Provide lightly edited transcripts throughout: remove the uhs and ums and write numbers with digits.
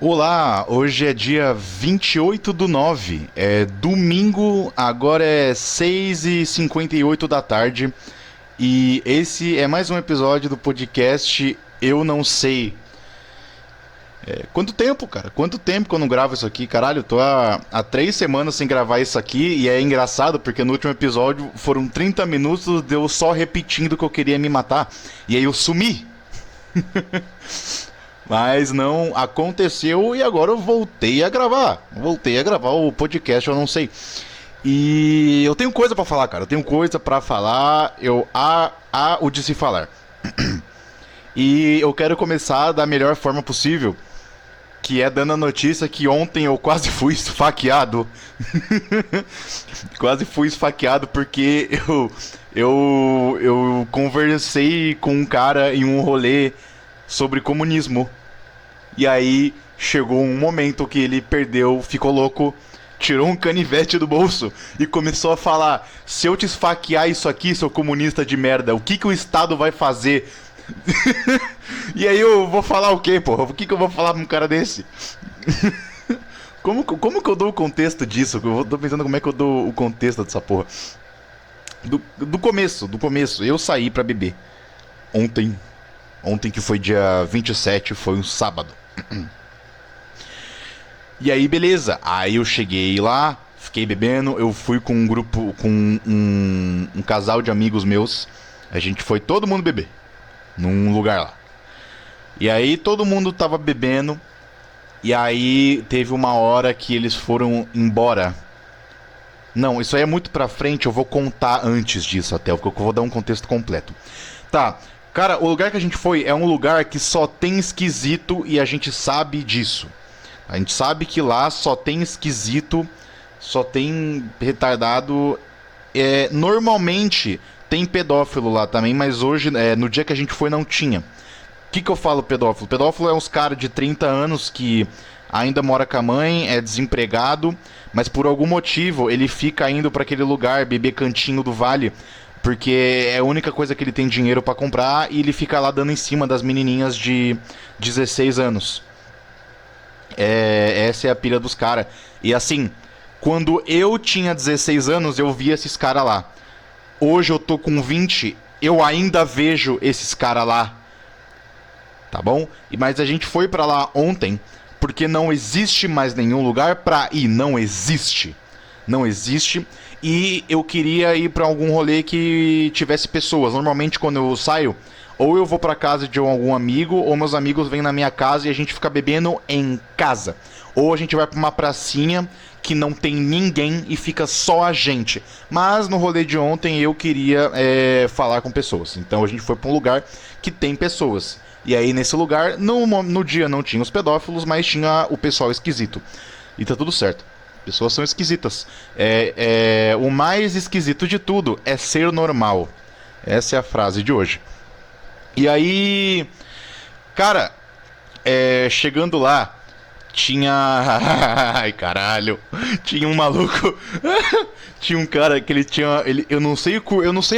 Olá, hoje é dia 28/9, é domingo, agora é 6h58 da tarde e esse é mais um episódio do podcast Eu Não Sei. Quanto tempo, cara? Quanto tempo que eu não gravo isso aqui? Caralho, eu tô há 3 semanas sem gravar isso aqui e é engraçado porque no último episódio foram 30 minutos de eu só repetindo que eu queria me matar e aí eu sumi. Mas não aconteceu e agora eu voltei a gravar. Voltei a gravar o podcast, eu não sei. E eu tenho coisa pra falar, cara. Eu tenho coisa pra falar. Há o de se falar. E eu quero começar da melhor forma possível, que é dando a notícia que ontem eu quase fui esfaqueado. Quase fui esfaqueado porque eu conversei com um cara em um rolê sobre comunismo. E aí chegou um momento que ele perdeu, ficou louco, tirou um canivete do bolso e começou a falar: se eu te esfaquear isso aqui, seu comunista de merda, o que que o Estado vai fazer? E aí eu vou falar o quê, porra? O que que eu vou falar pra um cara desse? Como que eu dou o contexto disso? Eu tô pensando como é que eu dou o contexto dessa porra. Do começo. Eu saí pra beber. Ontem que foi dia 27, foi um sábado. E aí, beleza. Aí eu cheguei lá, fiquei bebendo. Eu fui com um grupo, com um casal de amigos meus. A gente foi todo mundo beber num lugar lá. E aí todo mundo tava bebendo. E aí teve uma hora que eles foram embora. Não, isso aí é muito pra frente. Eu vou contar antes disso até, porque eu vou dar um contexto completo. Tá, cara, o lugar que a gente foi é um lugar que só tem esquisito e a gente sabe disso. A gente sabe que lá só tem esquisito, só tem retardado. Normalmente tem pedófilo lá também, mas hoje, no dia que a gente foi, não tinha. O que eu falo pedófilo? Pedófilo é uns caras de 30 anos que ainda mora com a mãe, é desempregado, mas por algum motivo ele fica indo pra aquele lugar, beber cantinho do vale, porque é a única coisa que ele tem dinheiro pra comprar e ele fica lá dando em cima das menininhas de 16 anos. Essa é a pilha dos caras. E assim, quando eu tinha 16 anos, eu via esses caras lá. Hoje eu tô com 20, eu ainda vejo esses caras lá. Tá bom? Mas a gente foi pra lá ontem porque não existe mais nenhum lugar pra ir. Não existe. Não existe. E eu queria ir pra algum rolê que tivesse pessoas. Normalmente quando eu saio, ou eu vou pra casa de algum amigo, ou meus amigos vêm na minha casa e a gente fica bebendo em casa. Ou a gente vai pra uma pracinha que não tem ninguém e fica só a gente. Mas no rolê de ontem eu queria falar com pessoas. Então a gente foi pra um lugar que tem pessoas. E aí nesse lugar, no dia não tinha os pedófilos, mas tinha o pessoal esquisito. E tá tudo certo. Pessoas são esquisitas. O mais esquisito de tudo é ser normal. Essa é a frase de hoje. E aí, cara, chegando lá, tinha. Ai, caralho. Tinha um maluco. Tinha um cara que ele tinha. Eu não sei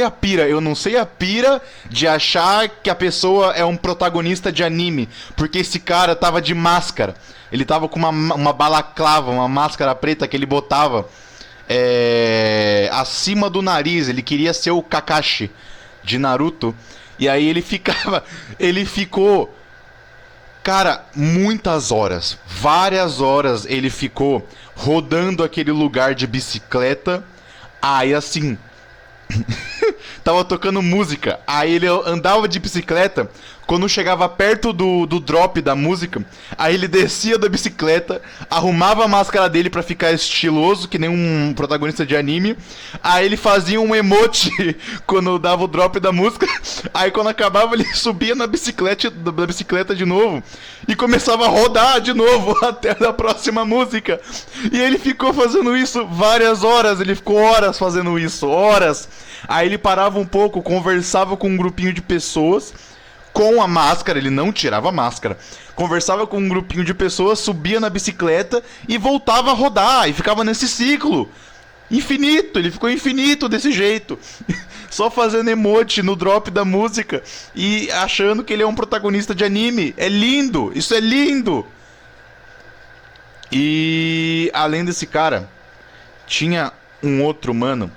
a pira. Eu não sei a pira de achar que a pessoa é um protagonista de anime. Porque esse cara tava de máscara. Ele tava com uma balaclava, uma máscara preta que ele botava acima do nariz. Ele queria ser o Kakashi de Naruto. E aí ele ficou, cara, muitas horas, várias horas ele ficou rodando aquele lugar de bicicleta. Aí assim, tava tocando música. Aí ele andava de bicicleta. Quando chegava perto do drop da música, aí ele descia da bicicleta, arrumava a máscara dele pra ficar estiloso, que nem um protagonista de anime. Aí ele fazia um emote quando dava o drop da música. Aí quando acabava, ele subia na bicicleta de novo e começava a rodar de novo até a próxima música. E ele ficou fazendo isso várias horas, ele ficou horas fazendo isso, horas. Aí ele parava um pouco, conversava com um grupinho de pessoas com a máscara, ele não tirava a máscara. Conversava com um grupinho de pessoas, subia na bicicleta e voltava a rodar. E ficava nesse ciclo infinito, ele ficou infinito desse jeito. Só fazendo emote no drop da música e achando que ele é um protagonista de anime. É lindo, isso é lindo. E além desse cara, tinha um outro mano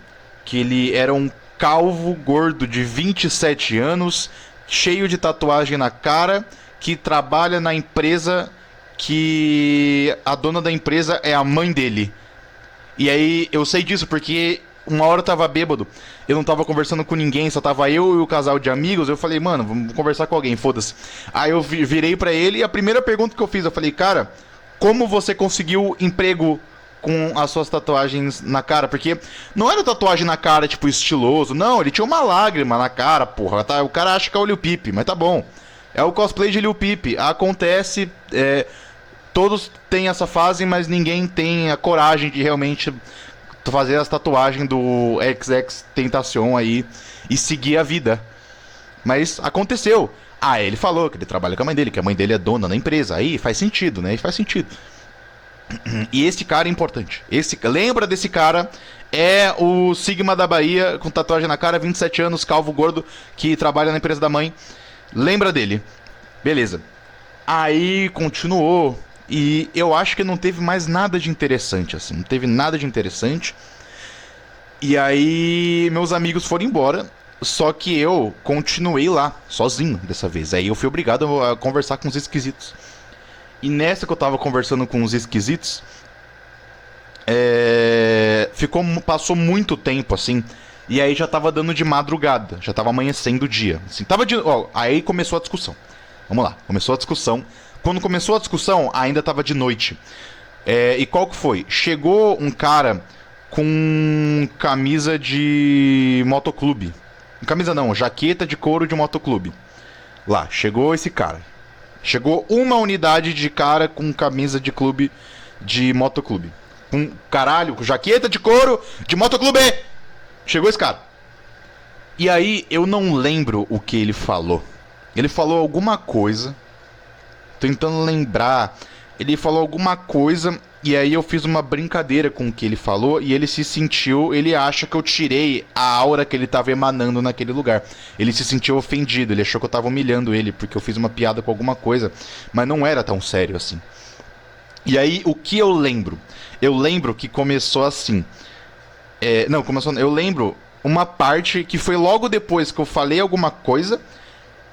que ele era um calvo gordo de 27 anos, cheio de tatuagem na cara, que trabalha na empresa que a dona da empresa é a mãe dele. E aí eu sei disso porque uma hora eu tava bêbado, eu não tava conversando com ninguém, só tava eu e o casal de amigos. Eu falei, mano, vamos conversar com alguém, foda-se. Aí eu virei pra ele e a primeira pergunta que eu fiz, eu falei, cara, como você conseguiu emprego com as suas tatuagens na cara? Porque não era tatuagem na cara, tipo, estiloso. Não, ele tinha uma lágrima na cara, porra. Tá, o cara acha que é o Lil Peep, mas tá bom. É o cosplay de Lil Peep. Acontece, todos têm essa fase, mas ninguém tem a coragem de realmente fazer as tatuagens do XX Tentacion aí e seguir a vida. Mas aconteceu. Ah, ele falou que ele trabalha com a mãe dele, que a mãe dele é dona da empresa. Aí faz sentido, né? E faz sentido. E esse cara é importante. Lembra desse cara? É o Sigma da Bahia, com tatuagem na cara, 27 anos, calvo gordo, que trabalha na empresa da mãe. Lembra dele. Beleza. Aí continuou. E eu acho que não teve mais nada de interessante, assim. Não teve nada de interessante. E aí meus amigos foram embora. Só que eu continuei lá, sozinho dessa vez. Aí eu fui obrigado a conversar com os esquisitos. E nessa que eu tava conversando com os esquisitos, passou muito tempo, assim. E aí já tava dando de madrugada, já tava amanhecendo o dia. Assim, aí começou a discussão. Vamos lá, começou a discussão. Quando começou a discussão, ainda tava de noite. E qual que foi? Chegou um cara com camisa de motoclube. Camisa não, jaqueta de couro de motoclube. Lá, chegou esse cara. Chegou uma unidade de cara com camisa de clube, de motoclube. Com caralho, com jaqueta de couro de motoclube. Chegou esse cara. E aí eu não lembro o que ele falou. Ele falou alguma coisa. Tô tentando lembrar. Ele falou alguma coisa e aí eu fiz uma brincadeira com o que ele falou e ele se sentiu, ele acha que eu tirei a aura que ele tava emanando naquele lugar. Ele se sentiu ofendido, ele achou que eu tava humilhando ele porque eu fiz uma piada com alguma coisa, mas não era tão sério assim. E aí o que eu lembro? Eu lembro que começou assim. Eu lembro uma parte que foi logo depois que eu falei alguma coisa,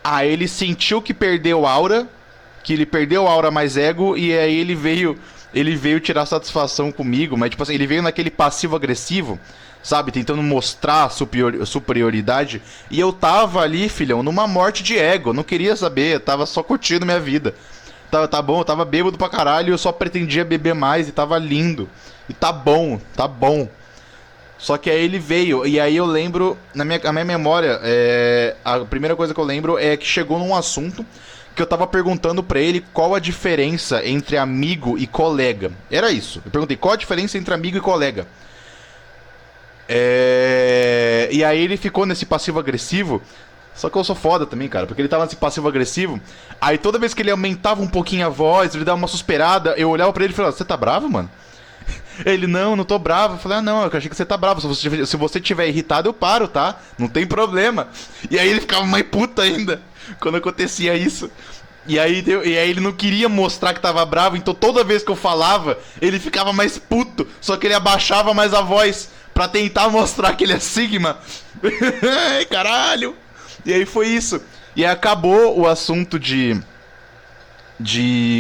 aí ele sentiu que perdeu aura, que ele perdeu a aura mais ego, e aí ele veio tirar satisfação comigo, mas tipo assim, ele veio naquele passivo-agressivo, sabe, tentando mostrar superioridade, e eu tava ali, filhão, numa morte de ego, eu não queria saber, eu tava só curtindo minha vida. Tá bom, eu tava bêbado pra caralho, eu só pretendia beber mais, e tava lindo, e tá bom. Só que aí ele veio, e aí eu lembro, a minha memória, a primeira coisa que eu lembro é que chegou num assunto que eu tava perguntando pra ele qual a diferença entre amigo e colega. Era isso. Eu perguntei qual a diferença entre amigo e colega. E aí ele ficou nesse passivo-agressivo. Só que eu sou foda também, cara, porque ele tava nesse passivo-agressivo. Aí toda vez que ele aumentava um pouquinho a voz, ele dava uma suspirada, eu olhava pra ele e falava, você tá bravo, mano? Ele, não tô bravo. Eu falei, não, eu achei que você tá bravo. Se você tiver irritado, eu paro, tá? Não tem problema. E aí ele ficava mais puto ainda quando acontecia isso. E aí ele não queria mostrar que tava bravo, então toda vez que eu falava, ele ficava mais puto. Só que ele abaixava mais a voz pra tentar mostrar que ele é Sigma. Ai, caralho. E aí foi isso. E aí acabou o assunto de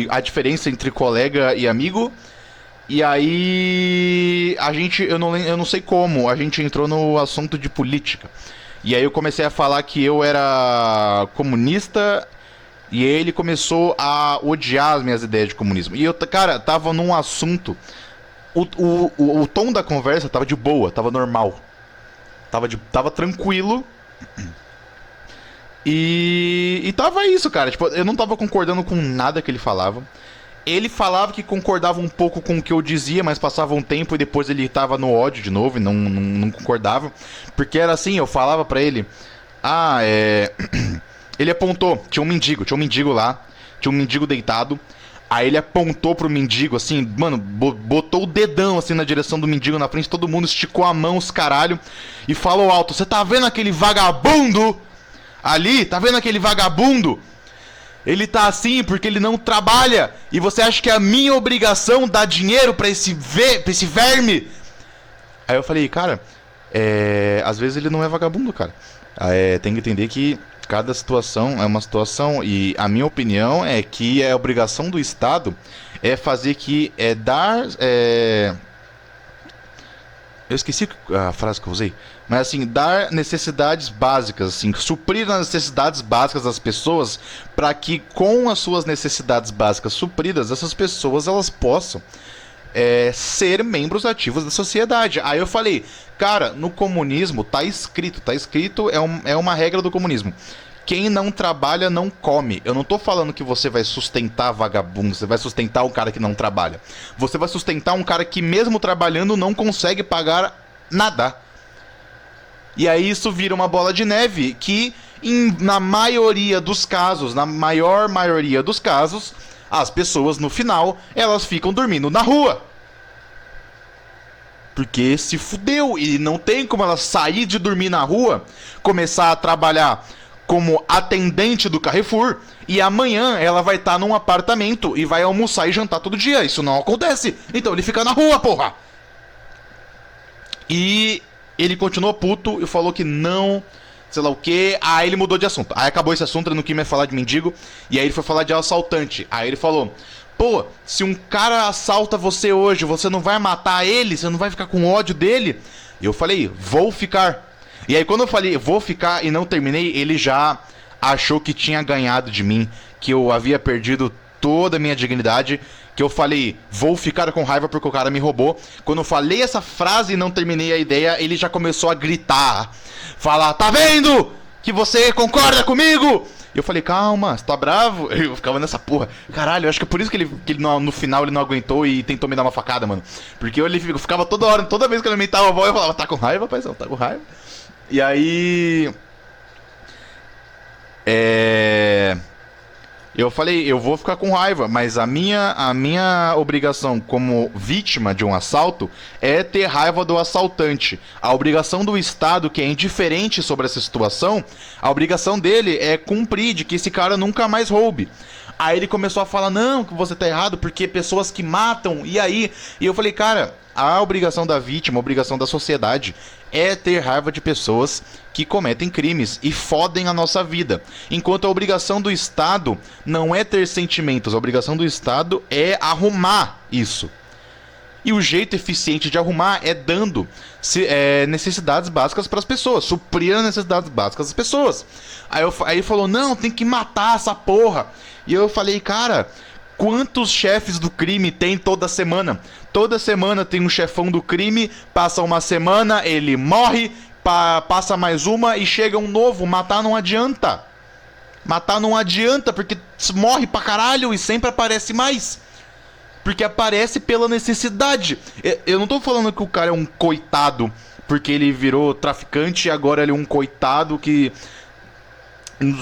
a diferença entre colega e amigo. E aí eu não sei como, a gente entrou no assunto de política. E aí eu comecei a falar que eu era comunista e ele começou a odiar as minhas ideias de comunismo. E eu, cara, tava num assunto, o tom da conversa tava de boa, tava normal. Tava tranquilo. E tava isso, cara, tipo, eu não tava concordando com nada que ele falava. Ele falava que concordava um pouco com o que eu dizia, mas passava um tempo e depois ele tava no ódio de novo e não concordava. Porque era assim, eu falava pra ele... Ele apontou, tinha um mendigo lá, tinha um mendigo deitado. Aí ele apontou pro mendigo, assim, mano, botou o dedão assim na direção do mendigo na frente, todo mundo esticou a mão, os caralho, e falou alto, você tá vendo aquele vagabundo ali? Tá vendo aquele vagabundo? Ele tá assim porque ele não trabalha. E você acha que é a minha obrigação dar dinheiro pra esse verme? Aí eu falei, cara, às vezes ele não é vagabundo, cara. Tem que entender que cada situação é uma situação. E a minha opinião é que é obrigação do Estado fazer que eu esqueci a frase que eu usei. Mas assim, dar necessidades básicas, assim, suprir as necessidades básicas das pessoas, para que com as suas necessidades básicas supridas, essas pessoas elas possam ser membros ativos da sociedade. Aí eu falei, cara, no comunismo tá escrito, é uma regra do comunismo. Quem não trabalha não come. Eu não tô falando que você vai sustentar vagabundo, você vai sustentar um cara que não trabalha. Você vai sustentar um cara que mesmo trabalhando não consegue pagar nada. E aí isso vira uma bola de neve que, na maioria dos casos, na maior maioria dos casos, as pessoas no final, elas ficam dormindo na rua. Porque se fudeu e não tem como ela sair de dormir na rua, começar a trabalhar como atendente do Carrefour, e amanhã ela vai estar num apartamento e vai almoçar e jantar todo dia. Isso não acontece. Então ele fica na rua, porra. E ele continuou puto e falou que não, sei lá o que. Aí ele mudou de assunto. Aí acabou esse assunto, ele não quis mais falar de mendigo. E aí ele foi falar de assaltante. Aí ele falou, pô, se um cara assalta você hoje, você não vai matar ele? Você não vai ficar com ódio dele? E eu falei, vou ficar. E aí quando eu falei, vou ficar e não terminei, ele já achou que tinha ganhado de mim, que eu havia perdido toda a minha dignidade, que eu falei, vou ficar com raiva porque o cara me roubou. Quando eu falei essa frase e não terminei a ideia, ele já começou a gritar, falar, tá vendo que você concorda comigo? E eu falei, calma, você tá bravo? Eu ficava nessa porra. Caralho, eu acho que é por isso que ele no final ele não aguentou e tentou me dar uma facada, mano. Porque eu ficava toda hora, toda vez que ele aumentava a voz, eu falava, tá com raiva, paizão, tá com raiva? E aí... eu falei, eu vou ficar com raiva, mas a minha obrigação como vítima de um assalto é ter raiva do assaltante. A obrigação do Estado, que é indiferente sobre essa situação, a obrigação dele é cumprir de que esse cara nunca mais roube. Aí ele começou a falar, não, que você tá errado, porque pessoas que matam, e aí... E eu falei, cara, a obrigação da vítima, a obrigação da sociedade é ter raiva de pessoas que cometem crimes e fodem a nossa vida. Enquanto a obrigação do Estado não é ter sentimentos, a obrigação do Estado é arrumar isso. E o jeito eficiente de arrumar é dando necessidades básicas para as pessoas, suprir as necessidades básicas das pessoas. Aí ele falou, não, tem que matar essa porra. E eu falei, cara, quantos chefes do crime tem toda semana? Toda semana tem um chefão do crime, passa uma semana, ele morre, passa mais uma e chega um novo. Matar não adianta. Matar não adianta, porque morre pra caralho e sempre aparece mais. Porque aparece pela necessidade. Eu não tô falando que o cara é um coitado porque ele virou traficante e agora ele é um coitado que,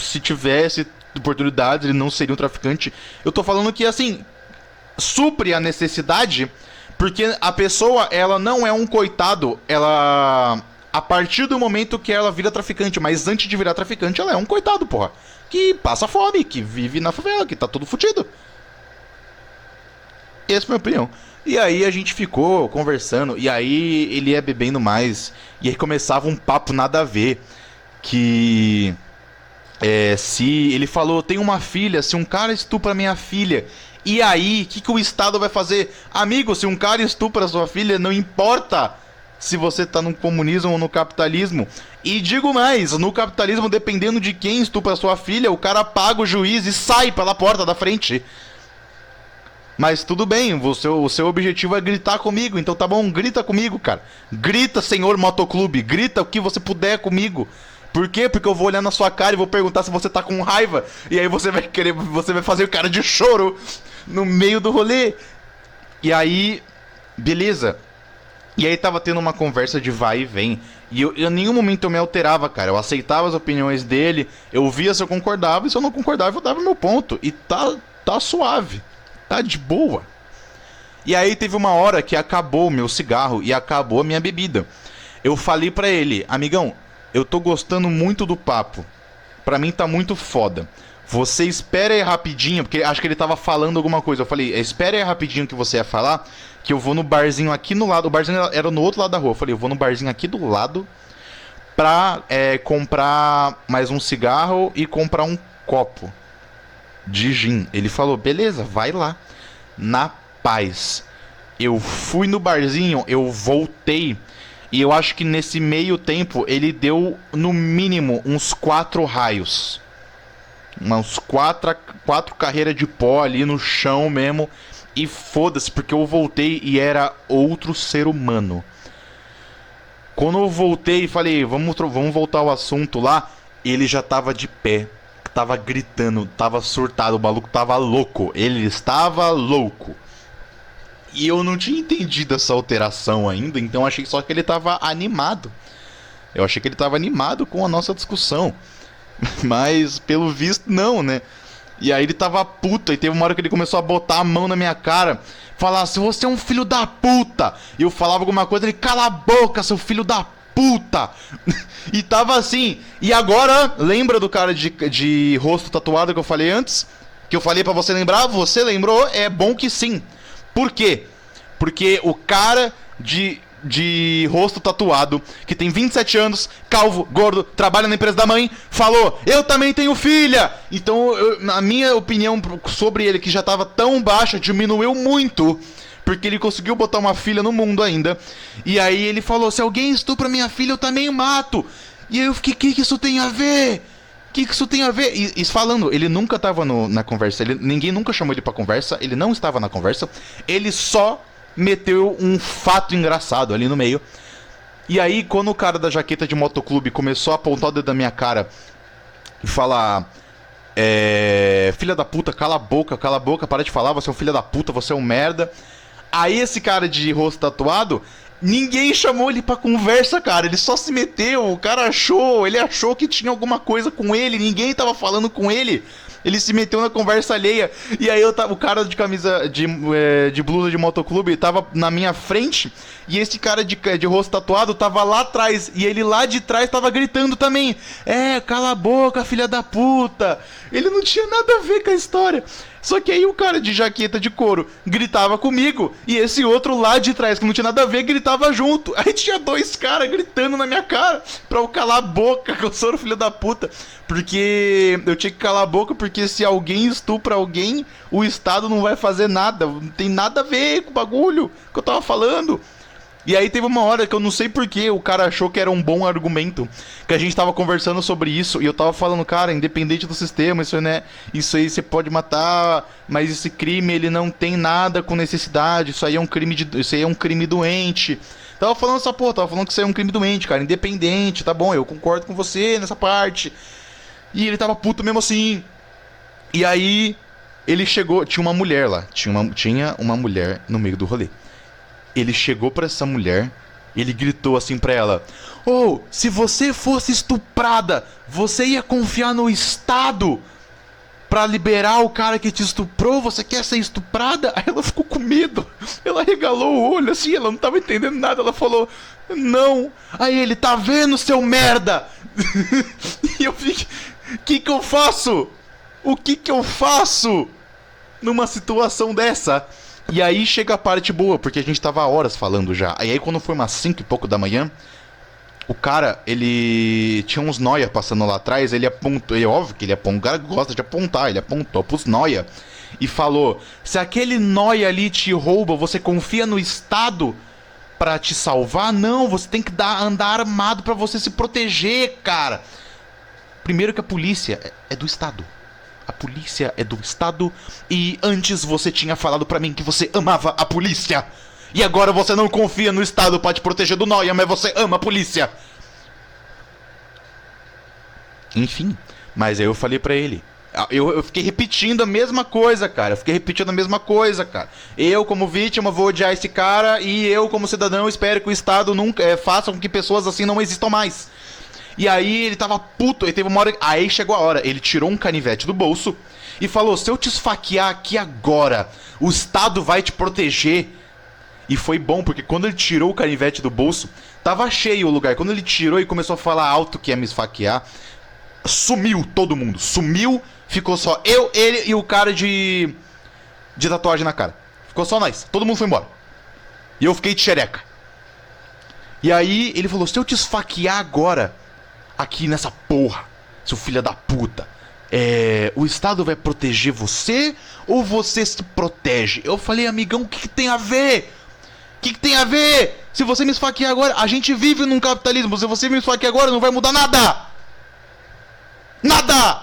se tivesse oportunidades, ele não seria um traficante. Eu tô falando que, assim, supre a necessidade, porque a pessoa, ela não é um coitado, ela... A partir do momento que ela vira traficante, mas antes de virar traficante, ela é um coitado, porra. Que passa fome, que vive na favela, que tá todo fudido. Essa é a minha opinião. E aí a gente ficou conversando, e aí ele ia bebendo mais, e aí começava um papo nada a ver, que... se ele falou, tem uma filha, se um cara estupra minha filha, e aí, o que o Estado vai fazer? Amigo, se um cara estupra sua filha, não importa se você tá no comunismo ou no capitalismo. E digo mais, no capitalismo, dependendo de quem estupra sua filha, o cara paga o juiz e sai pela porta da frente. Mas tudo bem, o seu objetivo é gritar comigo, então tá bom, grita comigo, cara. Grita, senhor motoclube, grita o que você puder comigo. Por quê? Porque eu vou olhar na sua cara e vou perguntar se você tá com raiva. E aí você vai fazer o cara de choro no meio do rolê. E aí, beleza. E aí tava tendo uma conversa de vai e vem. E eu em nenhum momento eu me alterava, cara. Eu aceitava as opiniões dele, eu via se eu concordava, e se eu não concordava, eu dava meu ponto. E tá suave, tá de boa. E aí teve uma hora que acabou o meu cigarro e acabou a minha bebida. Eu falei pra ele, amigão, eu tô gostando muito do papo. Pra mim tá muito foda. Você espera aí rapidinho, porque acho que ele tava falando alguma coisa. Eu falei, espera aí rapidinho que você ia falar, que eu vou no barzinho aqui no lado. O barzinho era no outro lado da rua. Eu falei, eu vou no barzinho aqui do lado pra comprar mais um cigarro e comprar um copo de gin. Ele falou, beleza, vai lá. Na paz. Eu fui no barzinho, eu voltei. E eu acho que nesse meio tempo ele deu no mínimo uns 4 raios. Umas 4 carreiras de pó ali no chão mesmo. E foda-se, porque eu voltei e era outro ser humano. Quando eu voltei e falei, vamos voltar ao assunto lá, ele já tava de pé. Tava gritando, tava surtado, o maluco tava louco. Ele estava louco. E eu não tinha entendido essa alteração ainda, então achei só que ele tava animado. Eu achei que ele tava animado com a nossa discussão. Mas, pelo visto, não, né? E aí ele tava puto, e teve uma hora que ele começou a botar a mão na minha cara, falar, se você é um filho da puta. E eu falava alguma coisa, ele, cala a boca, seu filho da puta. E tava assim. E agora, lembra do cara de rosto tatuado que eu falei antes? Que eu falei pra você lembrar? Você lembrou? É bom que sim. Por quê? Porque o cara de rosto tatuado, que tem 27 anos, calvo, gordo, trabalha na empresa da mãe, falou, eu também tenho filha! Então, a minha opinião sobre ele, que já tava tão baixa, diminuiu muito, porque ele conseguiu botar uma filha no mundo ainda. E aí ele falou, se alguém estupra minha filha, eu também mato. E aí eu fiquei, o que isso tem a ver? O que isso tem a ver? E falando, ele nunca tava na conversa, ninguém nunca chamou ele pra conversa, ele não estava na conversa, ele só meteu um fato engraçado ali no meio. E aí, quando o cara da jaqueta de motoclube começou a apontar o dedo na minha cara e falar, filha da puta, cala a boca, para de falar, você é um filho da puta, você é um merda. Aí esse cara de rosto tatuado, ninguém chamou ele pra conversa, cara. Ele só se meteu, o cara ele achou que tinha alguma coisa com ele, ninguém tava falando com ele. Ele se meteu na conversa alheia. E aí o cara de camisa de blusa de motoclube tava na minha frente. E esse cara de rosto tatuado tava lá atrás. E ele lá de trás tava gritando também. Cala a boca, filha da puta. Ele não tinha nada a ver com a história. Só que aí o cara de jaqueta de couro gritava comigo. E esse outro lá de trás, que não tinha nada a ver, gritava junto. Aí tinha 2 caras gritando na minha cara pra eu calar a boca, que eu sou o filho da puta. Porque eu tinha que calar a boca, porque se alguém estupra alguém, o Estado não vai fazer nada. Não tem nada a ver com o bagulho que eu tava falando. E aí teve uma hora que eu não sei porquê, o cara achou que era um bom argumento, que a gente tava conversando sobre isso, e eu tava falando, cara, independente do sistema, isso aí você pode matar, mas esse crime, ele não tem nada com necessidade, isso aí é um crime doente. Tava falando essa porra, tava falando que isso aí é um crime doente, cara, independente, tá bom, eu concordo com você nessa parte. E ele tava puto mesmo assim. E aí, ele chegou, tinha uma mulher lá, tinha uma mulher no meio do rolê. Ele chegou pra essa mulher, ele gritou assim pra ela, se você fosse estuprada, você ia confiar no Estado pra liberar o cara que te estuprou? Você quer ser estuprada? Aí ela ficou com medo, ela regalou o olho assim, ela não tava entendendo nada, ela falou, não. Aí ele, tá vendo, seu merda? E eu fiquei, que eu faço? O que eu faço numa situação dessa? E aí chega a parte boa, porque a gente tava há horas falando já. E aí quando foi umas 5 e pouco da manhã, o cara, ele tinha uns nóia passando lá atrás, ele apontou, é óbvio que ele apontou, o cara gosta de apontar, ele apontou pros nóia e falou, se aquele nóia ali te rouba, você confia no Estado pra te salvar? Não, você tem que andar armado pra você se proteger, cara. Primeiro que a polícia é do Estado. A polícia é do Estado. E antes você tinha falado pra mim que você amava a polícia. E agora você não confia no Estado pra te proteger do nóia, mas você ama a polícia. Enfim, mas aí eu falei pra ele. Eu fiquei repetindo a mesma coisa, cara. Eu, como vítima, vou odiar esse cara. E eu, como cidadão, espero que o Estado nunca faça com que pessoas assim não existam mais. E aí ele tava puto, e teve uma hora. Aí chegou a hora, ele tirou um canivete do bolso e falou, se eu te esfaquear aqui agora, o Estado vai te proteger. E foi bom, porque quando ele tirou o canivete do bolso, tava cheio o lugar. Quando ele tirou e começou a falar alto que ia me esfaquear, Sumiu todo mundo. Sumiu, ficou só eu, ele e o cara de tatuagem na cara. Ficou só nós. Todo mundo foi embora. E eu fiquei de xereca. E aí ele falou: se eu te esfaquear agora, aqui nessa porra, seu filho da puta, o Estado vai proteger você ou você se protege? Eu falei: amigão, o que tem a ver? O que tem a ver? Se você me esfaquear agora, a gente vive num capitalismo. Se você me esfaquear agora, não vai mudar nada. Nada!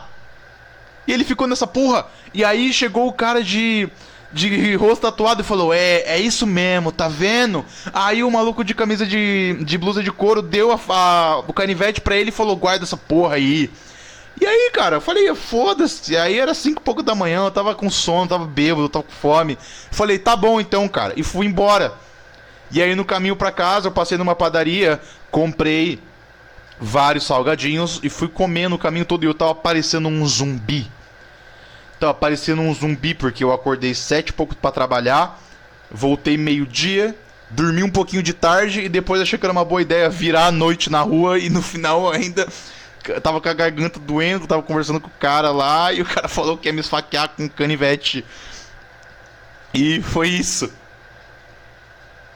E ele ficou nessa porra. E aí chegou o cara de rosto tatuado e falou: é isso mesmo, tá vendo? Aí o maluco de camisa de blusa de couro deu o canivete pra ele e falou: guarda essa porra aí. E aí, cara, eu falei: foda-se. Aí era 5 e pouco da manhã, eu tava com sono, tava bêbado, tava com fome. Falei: tá bom então, cara. E fui embora. E aí no caminho pra casa, eu passei numa padaria, comprei vários salgadinhos e fui comendo o caminho todo. E eu tava parecendo um zumbi. Tava parecendo um zumbi porque eu acordei 7 e pouco pra trabalhar, voltei meio-dia, dormi um pouquinho de tarde e depois achei que era uma boa ideia virar a noite na rua e no final ainda tava com a garganta doendo, tava conversando com o cara lá e o cara falou que ia me esfaquear com um canivete. E foi isso.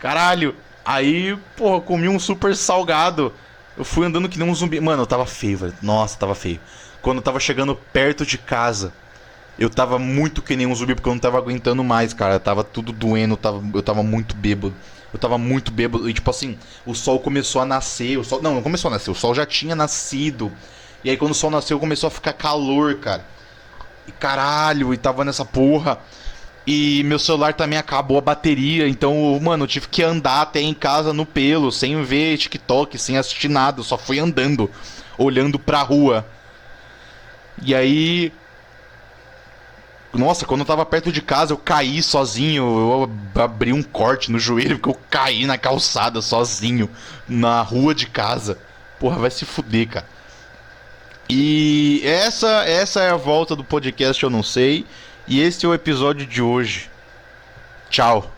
Caralho. Aí, porra, comi um super salgado. Eu fui andando que nem um zumbi. Mano, eu tava feio, velho. Nossa, tava feio. Quando eu tava chegando perto de casa, eu tava muito que nem um zumbi porque eu não tava aguentando mais, cara. Tava tudo doendo, eu tava muito bêbado. Eu tava muito bêbado. E tipo assim, o sol começou a nascer. Não começou a nascer, o sol já tinha nascido. E aí quando o sol nasceu começou a ficar calor, cara. E caralho, e tava nessa porra. E meu celular também acabou a bateria. Então, mano, eu tive que andar até em casa no pelo, sem ver TikTok, sem assistir nada. Eu só fui andando, olhando pra rua. E aí... Nossa, quando eu tava perto de casa, eu caí sozinho. Eu abri um corte no joelho porque eu caí na calçada sozinho, na rua de casa. Porra, vai se fuder, cara. E essa é a volta do podcast, eu não sei. E esse é o episódio de hoje. Tchau.